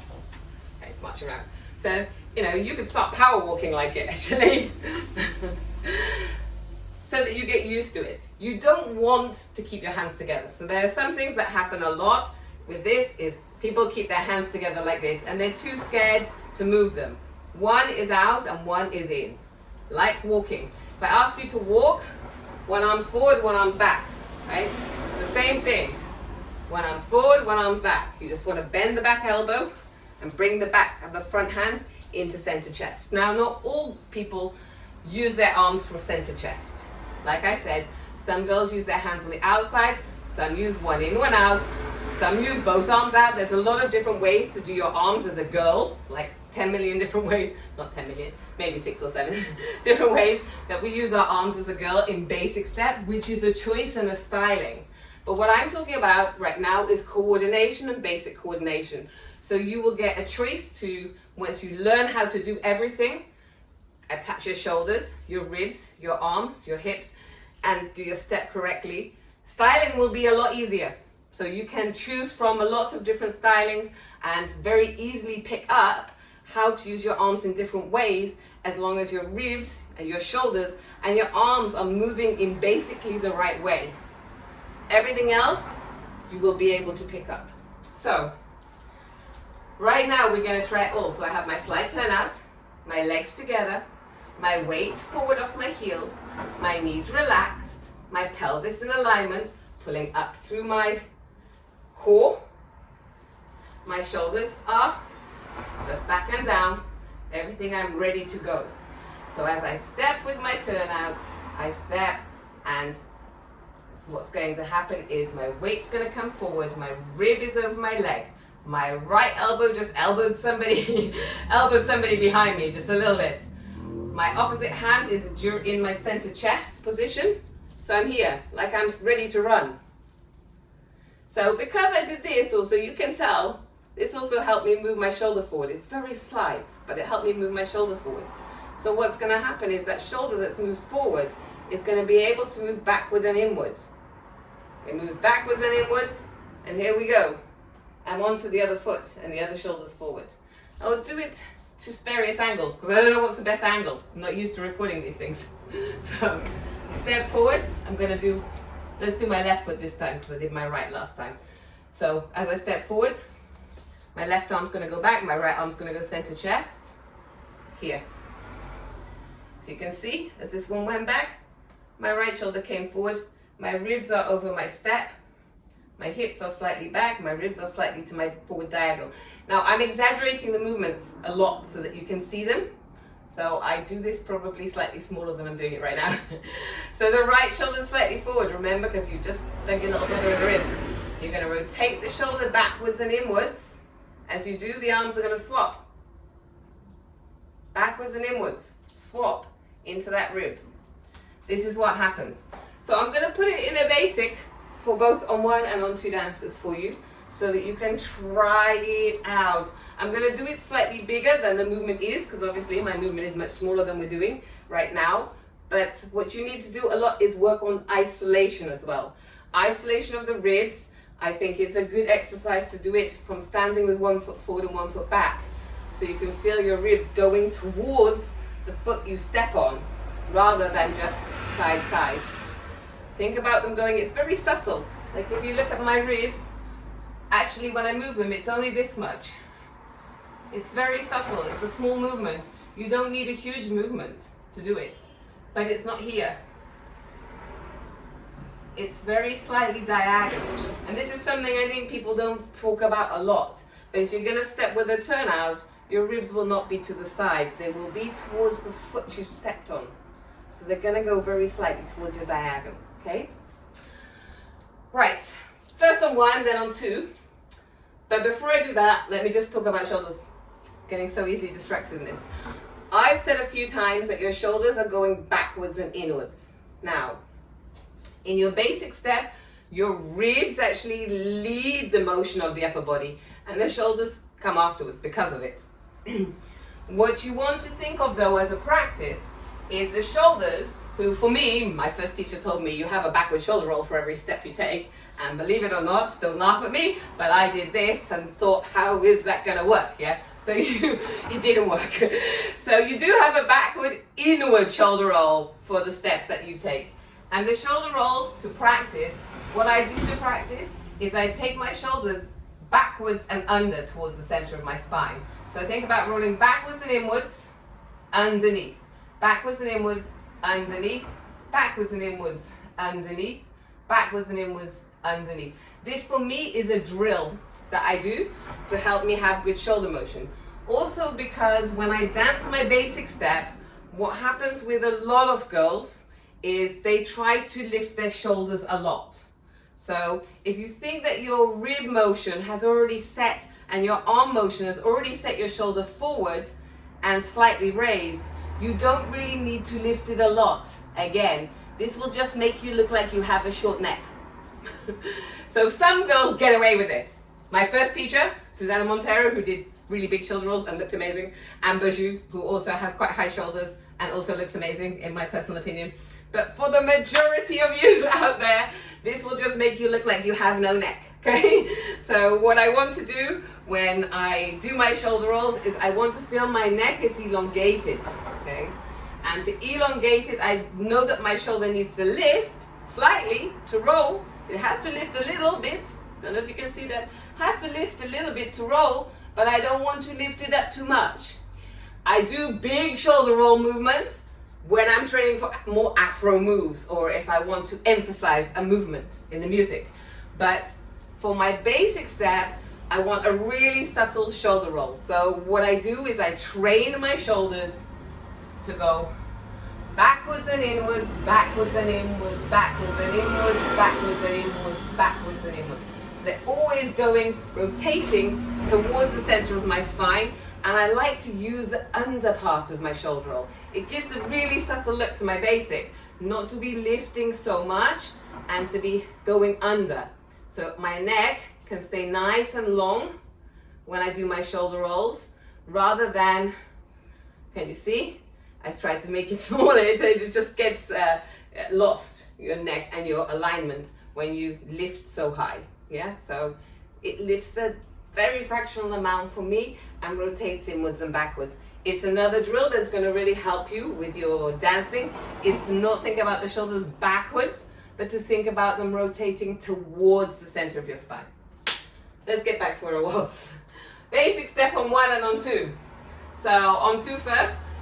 Okay, march around. So, you could start power walking like it, actually. So that you get used to it. You don't want to keep your hands together. So there are some things that happen a lot with this is people keep their hands together like this and they're too scared to move them. One is out and one is in. Like walking. If I ask you to walk, one arm's forward, one arm's back. Right? It's the same thing. One arm's forward, one arm's back. You just want to bend the back elbow and bring the back of the front hand into center chest. Now, not all people use their arms for center chest. Like I said, some girls use their hands on the outside, some use one in, one out, some use both arms out. There's a lot of different ways to do your arms as a girl, like 10 million different ways, not 10 million, maybe 6 or 7 different ways that we use our arms as a girl in basic step, which is a choice and a styling. But what I'm talking about right now is coordination and basic coordination. So you will get a choice to, once you learn how to do everything, attach your shoulders, your ribs, your arms, your hips, and do your step correctly. Styling will be a lot easier. So you can choose from a lot of different stylings and very easily pick up how to use your arms in different ways, as long as your ribs and your shoulders and your arms are moving in basically the right way. Everything else you will be able to pick up. So right now we're going to try it all. So I have my slight turn out, my legs together, my weight forward off my heels, my knees relaxed, my pelvis in alignment, pulling up through my core, my shoulders are just back and down, everything, I'm ready to go. So as I step with my turnout, I step, and what's going to happen is my weight's going to come forward, my rib is over my leg, my right elbow just elbowed somebody, elbowed somebody behind me just a little bit. My opposite hand is in my center chest position, so I'm here, like I'm ready to run. So because I did this also, you can tell, this also helped me move my shoulder forward. It's very slight, but it helped me move my shoulder forward. So what's going to happen is that shoulder that moves forward is going to be able to move backward and inwards. It moves backwards and inwards, and here we go. I'm onto the other foot and the other shoulder's forward. I'll do it to various angles because I don't know what's the best angle. I'm not used to recording these things. So step forward. Let's do my left foot this time because I did my right last time. So as I step forward, my left arm's going to go back, my right arm's going to go center chest. Here. So you can see as this one went back, my right shoulder came forward, my ribs are over my step, my hips are slightly back, my ribs are slightly to my forward diagonal. Now I'm exaggerating the movements a lot so that you can see them. So I do this probably slightly smaller than I'm doing it right now. So the right shoulder is slightly forward, remember, because you just dug your little brother in the ribs. You're going to rotate the shoulder backwards and inwards. As you do, the arms are going to swap. Backwards and inwards. Swap into that rib. This is what happens. So I'm going to put it in a basic for both on one and on two dancers for you, so that you can try it out. I'm going to do it slightly bigger than the movement is, because obviously my movement is much smaller than we're doing right now. But what you need to do a lot is work on isolation as well. Isolation of the ribs, I think it's a good exercise to do it from standing with 1 foot forward and 1 foot back. So you can feel your ribs going towards the foot you step on, rather than just side. Think about them going, it's very subtle. Like if you look at my ribs, actually when I move them, it's only this much. It's very subtle, it's a small movement. You don't need a huge movement to do it, but it's not here. It's very slightly diagonal. And this is something I think people don't talk about a lot. But if you're gonna step with a turnout, your ribs will not be to the side. They will be towards the foot you stepped on. So they're gonna go very slightly towards your diagonal, okay? Right, first on 1, then on 2. But before I do that, let me just talk about shoulders. Getting so easily distracted in this. I've said a few times that your shoulders are going backwards and inwards. Now, in your basic step, your ribs actually lead the motion of the upper body, and the shoulders come afterwards because of it. What you want to think of though as a practice is the shoulders, who for me, my first teacher told me you have a backward shoulder roll for every step you take, and believe it or not, don't laugh at me, but I did this and thought, how is that gonna work, yeah? So it didn't work. So you do have a backward, inward shoulder roll for the steps that you take. And the shoulder rolls to practice, what I do to practice is I take my shoulders backwards and under towards the center of my spine. So think about rolling backwards and inwards, underneath. Backwards and inwards, underneath. Backwards and inwards, underneath. Backwards and inwards, underneath. This for me is a drill that I do to help me have good shoulder motion. Also because when I dance my basic step, what happens with a lot of girls is they try to lift their shoulders a lot. So if you think that your rib motion has already set and your arm motion has already set your shoulder forward and slightly raised, you don't really need to lift it a lot. Again, this will just make you look like you have a short neck. So some girls get away with this. My first teacher, Susanna Montero, who did really big shoulder rolls and looked amazing, and Baju, who also has quite high shoulders and also looks amazing in my personal opinion. But for the majority of you out there, this will just make you look like you have no neck, okay? So what I want to do when I do my shoulder rolls is I want to feel my neck is elongated, okay? And to elongate it, I know that my shoulder needs to lift slightly to roll. It has to lift a little bit. Don't know if you can see that. Has to lift a little bit to roll, but I don't want to lift it up too much. I do big shoulder roll movements when I'm training for more Afro moves or if I want to emphasize a movement in the music. But for my basic step, I want a really subtle shoulder roll. So what I do is I train my shoulders to go backwards and inwards, backwards and inwards, backwards and inwards, backwards and inwards, backwards and inwards. So they're always going, rotating towards the center of my spine. And I like to use the under part of my shoulder roll. It gives a really subtle look to my basic, not to be lifting so much and to be going under. So my neck can stay nice and long when I do my shoulder rolls, rather than, can you see? I've tried to make it smaller, it just gets lost, your neck and your alignment when you lift so high, yeah? So it lifts a very fractional amount for me and rotates inwards and backwards. It's another drill that's going to really help you with your dancing, is to not think about the shoulders backwards, but to think about them rotating towards the center of your spine. Let's get back to where I was. Basic step on 1 and on 2. So on 2 first,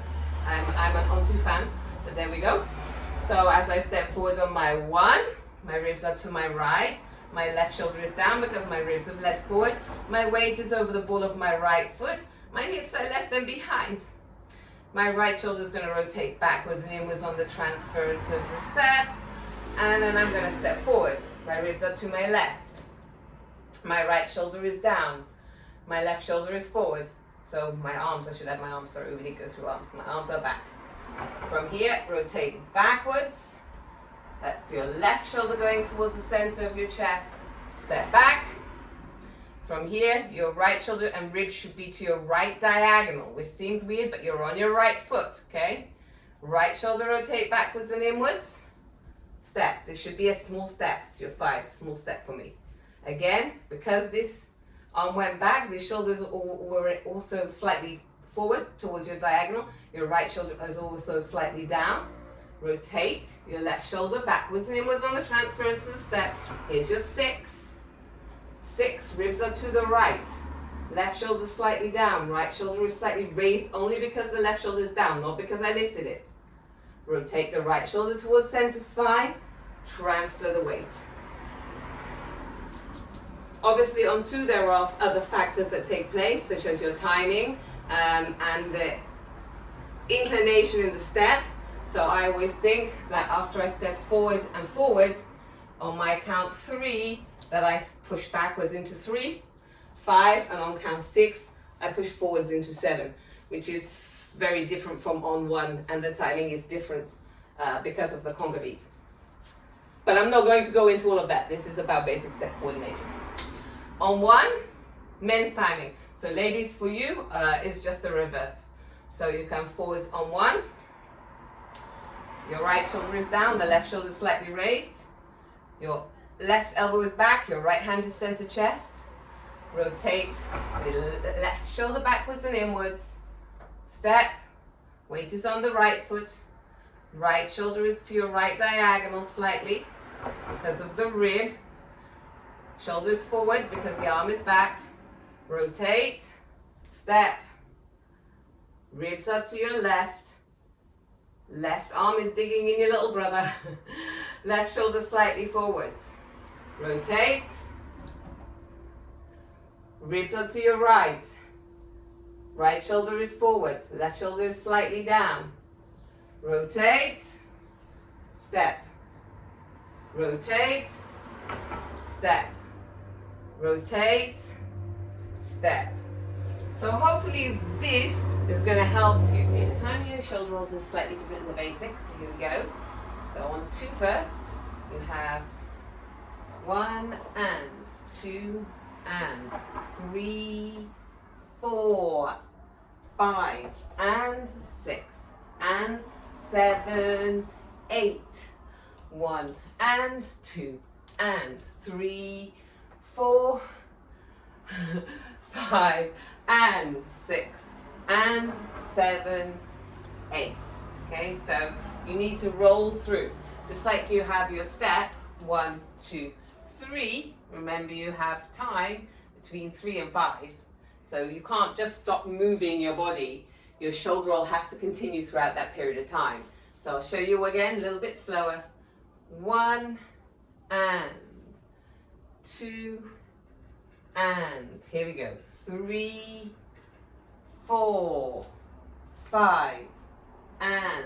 I'm an on 2 fan, but there we go. So as I step forward on my 1, my ribs are to my right. My left shoulder is down because my ribs have led forward. My weight is over the ball of my right foot. My hips are left and behind. My right shoulder is going to rotate backwards and inwards on the transference of the step. And then I'm going to step forward. My ribs are to my left. My right shoulder is down. My left shoulder is forward. So my arms, I should have my arms, sorry, we didn't go through arms. My arms are back. From here, rotate backwards. That's your left shoulder going towards the center of your chest. Step back. From here, your right shoulder and ribs should be to your right diagonal, which seems weird, but you're on your right foot, okay? Right shoulder rotate backwards and inwards. Step. This should be a small step. It's your 5, small step for me. Again, because this arm went back, the shoulders were also slightly forward towards your diagonal. Your right shoulder is also slightly down. Rotate your left shoulder backwards and inwards on the transference of the step. Here's your 6. 6, ribs are to the right. Left shoulder slightly down. Right shoulder is slightly raised only because the left shoulder is down, not because I lifted it. Rotate the right shoulder towards center spine. Transfer the weight. Obviously on 2 there are other factors that take place, such as your timing and the inclination in the step. So I always think that after I step forward and forward, on my count 3, that I push backwards into 3, 5, and on count 6, I push forwards into 7, which is very different from on 1, and the timing is different because of the conga beat. But I'm not going to go into all of that. This is about basic step coordination. On 1, men's timing. So ladies, for you, it's just the reverse. So you come forwards on 1. Your right shoulder is down, the left shoulder is slightly raised. Your left elbow is back, your right hand is center chest. Rotate the left shoulder backwards and inwards. Step. Weight is on the right foot. Right shoulder is to your right diagonal slightly because of the rib. Shoulders forward because the arm is back. Rotate. Step. Ribs are to your left. Left arm is digging in your little brother. Left shoulder slightly forwards. Rotate. Ribs are to your right. Right shoulder is forward. Left shoulder is slightly down. Rotate. Step. Rotate. Step. Rotate. Step. So hopefully this is going to help you. The timing of your shoulder rolls is slightly different than the basics. So here we go. So on 2 first, you have 1 and 2 and 3, 4, 5 and 6 and 7, 8. 1 and 2 and 3, 4, 5 and 6 and 7, 8. Okay, so you need to roll through. Just like you have your step, 1, 2, 3. Remember you have time between 3 and 5. So you can't just stop moving your body. Your shoulder roll has to continue throughout that period of time. So I'll show you again, a little bit slower. 1 and 2 and, here we go, 3, 4, 5 and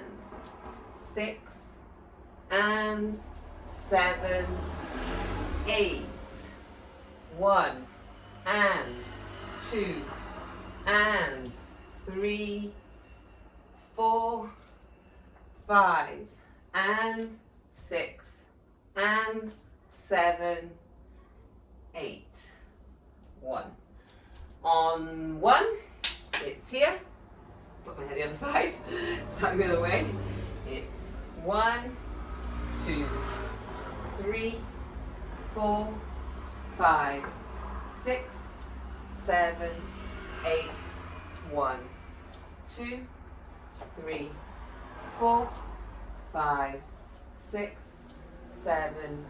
6 and 7, 8. 1 and 2 and 3, 4, 5 and 6 and 7, 8. 1. On 1, it's here. Put my head the other side. Start the other way. It's 1, 2, 3, 4, 5, 6, 7, 8. 1, 2, 3, 4, 5, 6, 7,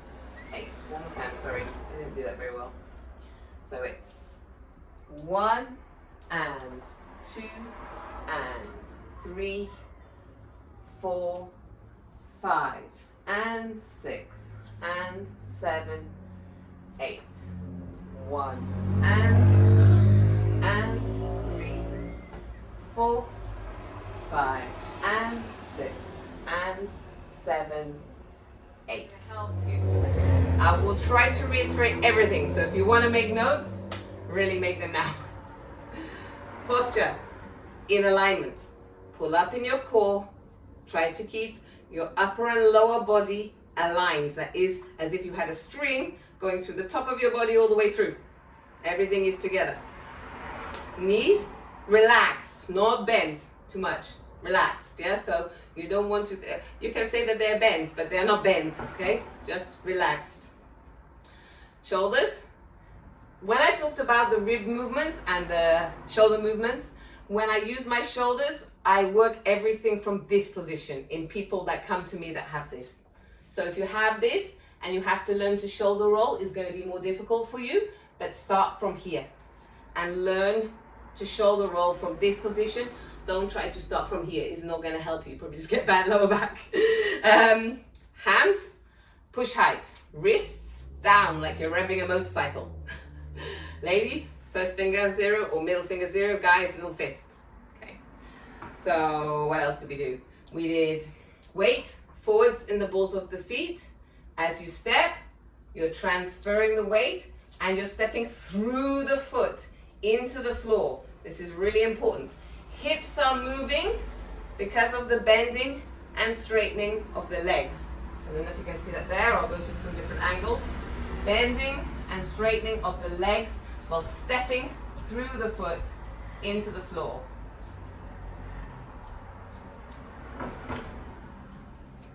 8. One more time, sorry, I didn't do that very well. So it's 1 and 2 and 3, 4, 5 and 6 and 7, 8. 1 and 2 and 3, 4, 5 and 6 and 7, 8. Help you. I will try to reiterate everything, so if you want to make notes, really make them now. Posture, in alignment. Pull up in your core. Try to keep your upper and lower body aligned. That is as if you had a string going through the top of your body all the way through. Everything is together. Knees relaxed, not bent too much. relaxed, yeah? So you don't want to, you can say that they're bent, but they're not bent, okay? Just relaxed. Shoulders. When I talked about the rib movements and the shoulder movements, when I use my shoulders, I work everything from this position in people that come to me that have this. So if you have this and you have to learn to shoulder roll, it's going to be more difficult for you, but start from here and learn to shoulder roll from this position. Don't try to start from here. It's not going to help you. You probably just get bad lower back. Hands, push height. Wrists down like you're revving a motorcycle. Ladies, first finger 0 or middle finger 0. Guys, little fists. Okay. So what else did we do? We did weight forwards in the balls of the feet. As you step, you're transferring the weight and you're stepping through the foot into the floor. This is really important. Hips are moving because of the bending and straightening of the legs. I don't know if you can see that there. I'll go to some different angles. Bending and straightening of the legs while stepping through the foot into the floor.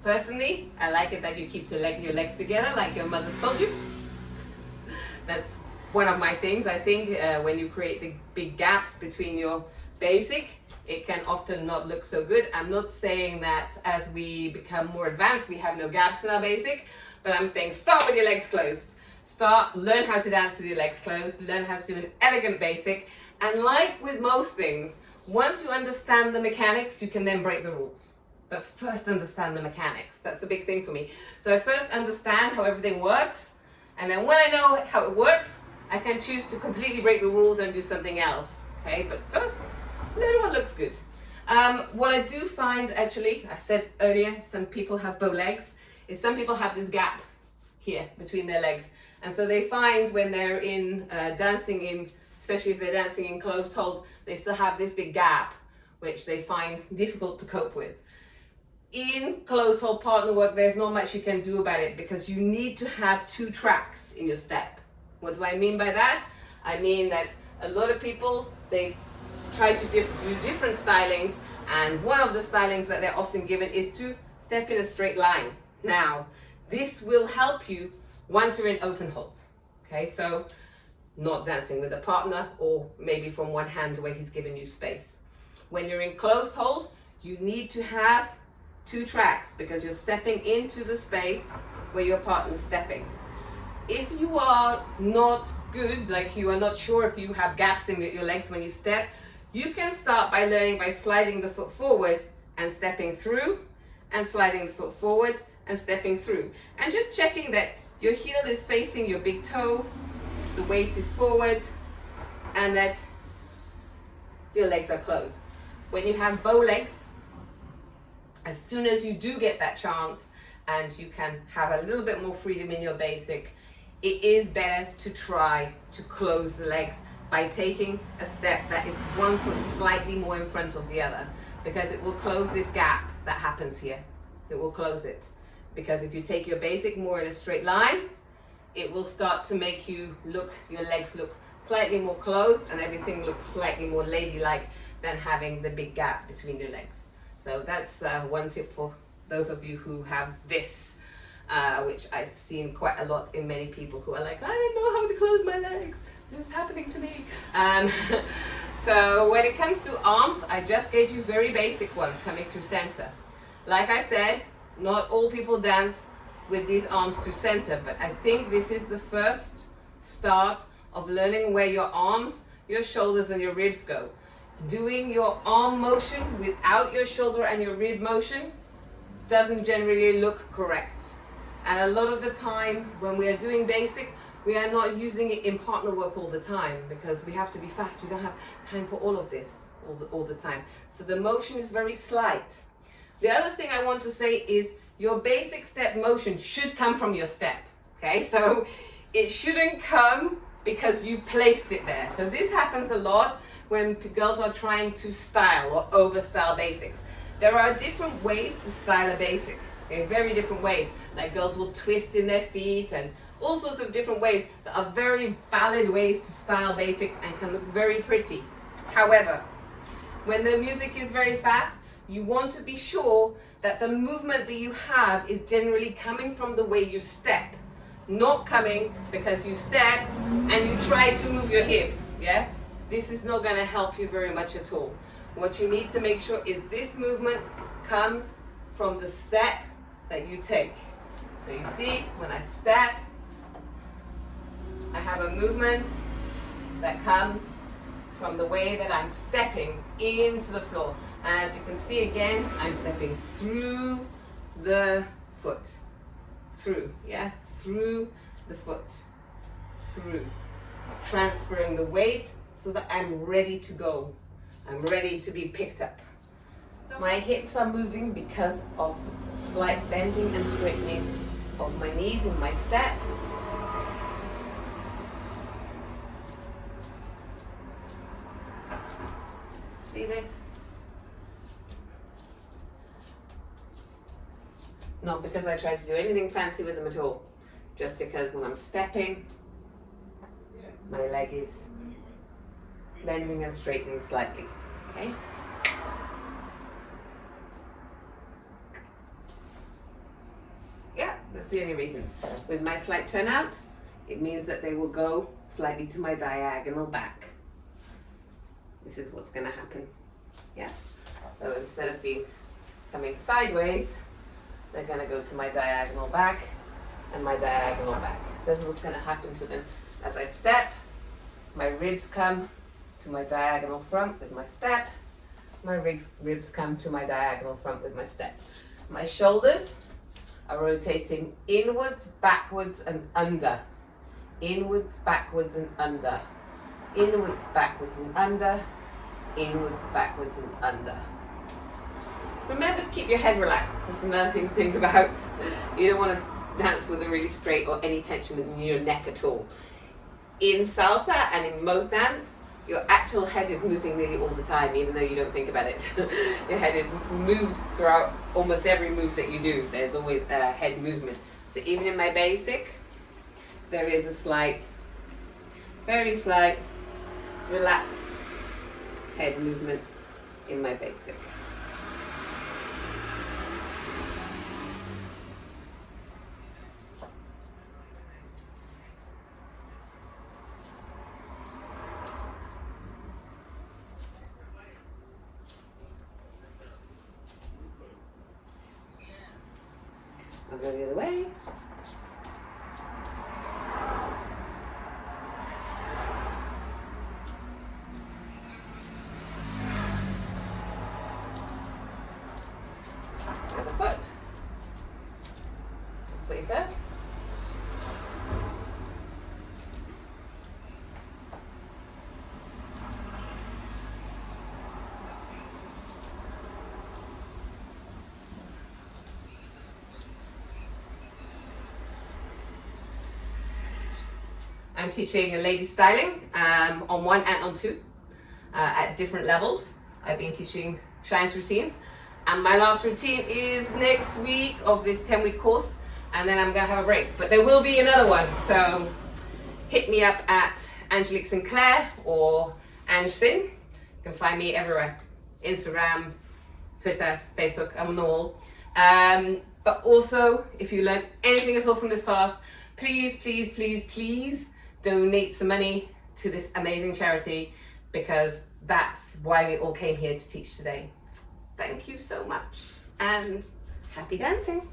Personally, I like it that you keep your legs together like your mother told you. That's one of my things. I think when you create the big gaps between your basic, it can often not look so good. I'm not saying that as we become more advanced, we have no gaps in our basic, but I'm saying start with your legs closed. Learn how to dance with your legs closed, learn how to do an elegant basic. And like with most things, once you understand the mechanics, you can then break the rules. But first understand the mechanics. That's the big thing for me. So I first understand how everything works, and then when I know how it works, I can choose to completely break the rules and do something else. Okay, but first, learn what looks good. What I do find, actually, I said earlier, some people have bow legs, is some people have this gap here between their legs. And so they find when they're in dancing in, especially if they're dancing in closed hold, they still have this big gap, which they find difficult to cope with. In closed hold partner work, there's not much you can do about it because you need to have 2 tracks in your step. What do I mean by that? I mean that a lot of people, they try to do different stylings, and one of the stylings that they're often given is to step in a straight line. Now, this will help you once you're in open hold. Okay, so not dancing with a partner or maybe from one hand where he's given you space. When you're in closed hold, you need to have 2 tracks because you're stepping into the space where your partner's stepping. If you are not good, like you are not sure if you have gaps in your legs when you step, you can start by learning by sliding the foot forward and stepping through, and sliding the foot forward and stepping through. And just checking that your heel is facing your big toe, the weight is forward, and that your legs are closed. When you have bow legs, as soon as you do get that chance and you can have a little bit more freedom in your basic, it is better to try to close the legs by taking a step that is 1 foot slightly more in front of the other, because it will close this gap that happens here. It will close it. Because if you take your basic more in a straight line, it will start to make your legs look slightly more closed and everything looks slightly more ladylike than having the big gap between your legs. So that's one tip for those of you who have this, which I've seen quite a lot in many people who are like, I don't know how to close my legs. This is happening to me. So when it comes to arms, I just gave you very basic ones coming through center. Like I said, not all people dance with these arms through center, but I think this is the first start of learning where your arms, your shoulders and your ribs go. Doing your arm motion without your shoulder and your rib motion doesn't generally look correct. And a lot of the time when we are doing basic, we are not using it in partner work all the time because we have to be fast. We don't have time for all of this all the time. So the motion is very slight. The other thing I want to say is your basic step motion should come from your step. Okay, so it shouldn't come because you placed it there. So this happens a lot when girls are trying to style or over style basics. There are different ways to style a basic. Okay, very different ways. Like girls will twist in their feet and all sorts of different ways that are very valid ways to style basics and can look very pretty. However, when the music is very fast, you want to be sure that the movement that you have is generally coming from the way you step, not coming because you stepped and you tried to move your hip, yeah? This is not gonna help you very much at all. What you need to make sure is this movement comes from the step that you take. So you see, when I step, I have a movement that comes from the way that I'm stepping into the floor. And as you can see again, I'm stepping through the foot. Through, yeah? Through the foot. Through. Transferring the weight so that I'm ready to go. I'm ready to be picked up. So my hips are moving because of slight bending and straightening of my knees in my step. See this? Not because I try to do anything fancy with them at all. Just because when I'm stepping, my leg is bending and straightening slightly. Okay? Yeah, that's the only reason. With my slight turnout, it means that they will go slightly to my diagonal back. This is what's going to happen. Yeah? So instead of coming sideways, they're going to go to my diagonal back and my diagonal back. This is what's going to happen to them. As I step, my ribs come to my diagonal front with my step. My ribs come to my diagonal front with my step. My shoulders are rotating inwards, backwards, and under. Inwards, backwards, and under. Inwards, backwards, and under. Inwards, backwards, and under. Remember to keep your head relaxed. That's another thing to think about. You don't want to dance with a really straight or any tension in your neck at all. In salsa and in most dance, your actual head is moving nearly all the time, even though you don't think about it. Your head moves throughout almost every move that you do. There's always a head movement. So even in my basic, there is a slight, very slight, relaxed head movement in my basic. I'll go the other way. Other foot. This way first. I'm teaching lady styling on 1 and on 2 at different levels. I've been teaching shines routines, and my last routine is next week of this 10-week course, and then I'm gonna have a break. But there will be another one, so hit me up at Angelique Sinclair or Ange Sin. You can find me everywhere: Instagram, Twitter, Facebook. I'm on all. But also, if you learned anything at all from this class, please, please, please, please donate some money to this amazing charity, because that's why we all came here to teach today. Thank you so much, and happy dancing.